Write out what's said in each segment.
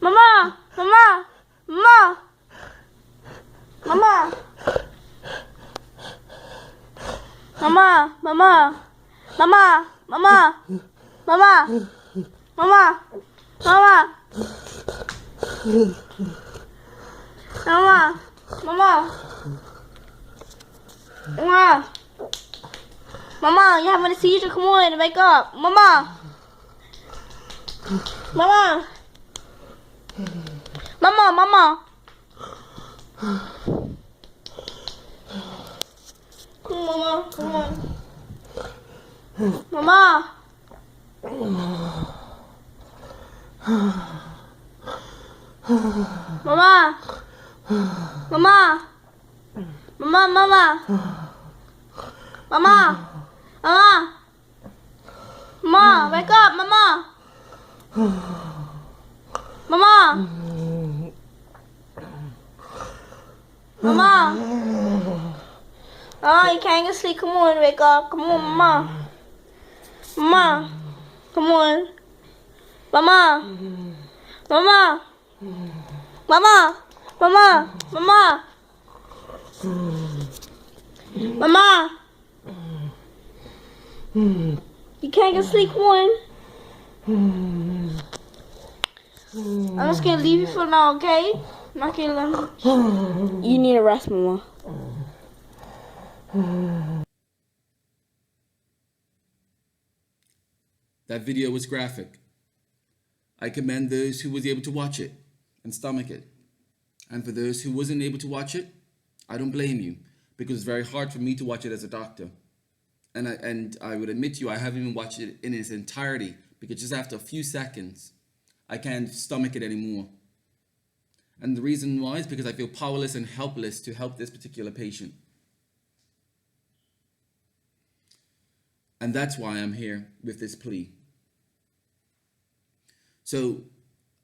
Mama, mama, mama, mama, mama, mama, mama, mama, mama, mama, mama, mama, mama, mama, mama, you're having a seizure. Come on, wake up, mama, mama, mama, mama. Come on, mama, come on, mama. Mama, mama, mama, mama, mama, mama, mama, wake up, mama, mama, mama, oh, you can't get sleep. Come on, wake up. Come on, mama, mama, come on, mama, mama, mama, mama, mama, mama, you can't get sleep. Come on. I'm just gonna leave you for now, okay? I'm not gonna let you. You need a rest, mama. That video was graphic. I commend those who was able to watch it and stomach it. And for those who wasn't able to watch it, I don't blame you, because it's very hard for me to watch it as a doctor. And I would admit to you, I haven't even watched it in its entirety, because just after a few seconds, I can't stomach it anymore. And the reason why is because I feel powerless and helpless to help this particular patient. And that's why I'm here with this plea. So,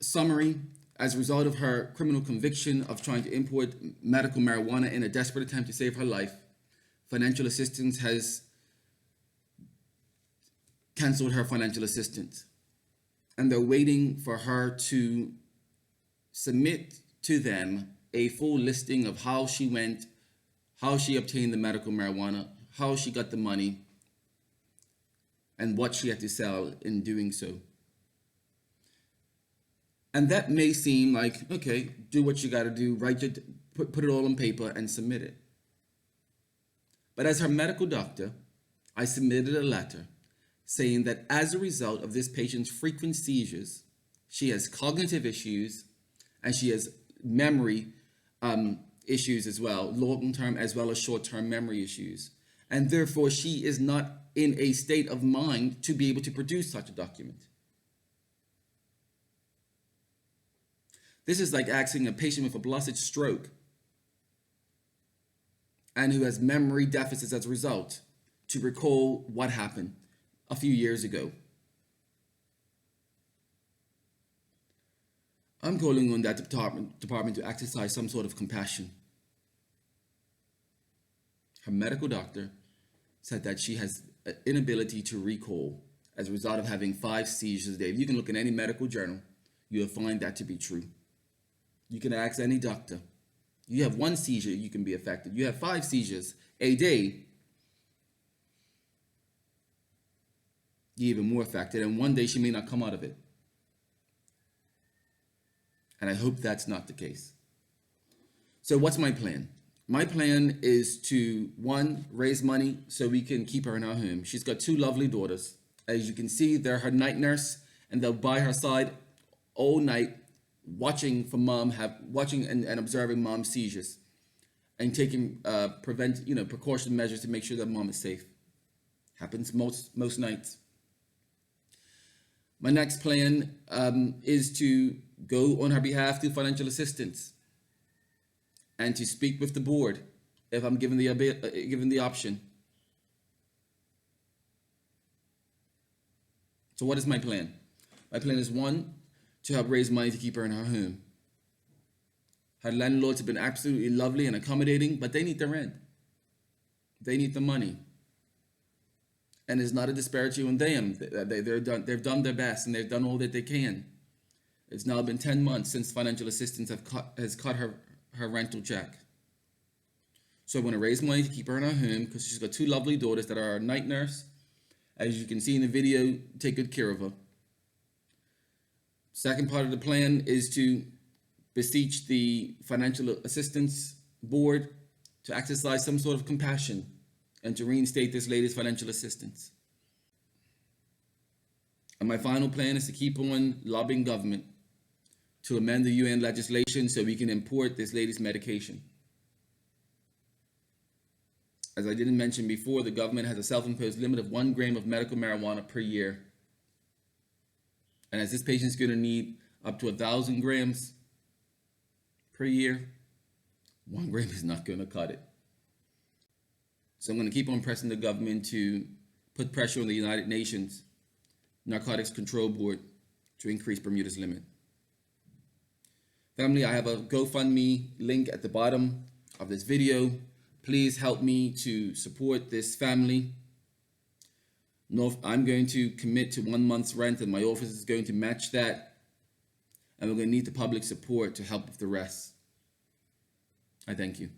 summary, as a result of her criminal conviction of trying to import medical marijuana in a desperate attempt to save her life, financial assistance has canceled her financial assistance. And they're waiting for her to submit to them a full listing of how she went, how she obtained the medical marijuana, how she got the money, and what she had to sell in doing so. And that may seem like, okay, do what you got to do, put it all on paper and submit it. But as her medical doctor, I submitted a letter saying that as a result of this patient's frequent seizures, she has cognitive issues and she has memory issues as well, long-term as well as short-term memory issues. And therefore, she is not in a state of mind to be able to produce such a document. This is like asking a patient with a blessed stroke and who has memory deficits as a result to recall what happened a few years ago. I'm calling on that department to exercise some sort of compassion. Her medical doctor said that she has an inability to recall as a result of having 5 seizures a day. If you can look in any medical journal, you'll find that to be true. You can ask any doctor. You have 1 seizure, you can be affected. You have 5 seizures a day, you're even more affected. And one day she may not come out of it. And I hope that's not the case. So what's my plan? My plan is to, 1, raise money so we can keep her in our home. She's got 2 lovely daughters. As you can see, they're her night nurse, and they'll by her side all night, watching for mom, watching and observing mom's seizures, and taking precaution measures to make sure that mom is safe. Happens most nights. My next plan is to go on her behalf to financial assistance and to speak with the board if I'm given the option. So what is my plan? My plan is 1, to help raise money to keep her in her home. Her landlords have been absolutely lovely and accommodating, but they need the rent. They need the money. And it's not a disparity on them. They've done their best and they've done all that they can. It's now been 10 months since financial assistance has cut her rental check. So I want to raise money to keep her in her home because she's got 2 lovely daughters that are a night nurse. As you can see in the video, take good care of her. Second part of the plan is to beseech the Financial Assistance Board to exercise some sort of compassion and to reinstate this lady's financial assistance. And my final plan is to keep on lobbying government to amend the UN legislation so we can import this lady's medication. As I didn't mention before, the government has a self-imposed limit of 1 gram of medical marijuana per year. And as this patient's going to need up to 1,000 grams per year, 1 gram is not going to cut it. So I'm going to keep on pressing the government to put pressure on the United Nations Narcotics Control Board to increase Bermuda's limit. Family, I have a GoFundMe link at the bottom of this video. Please help me to support this family. I'm going to commit to 1 month's rent and my office is going to match that. And we're going to need the public support to help with the rest. I thank you.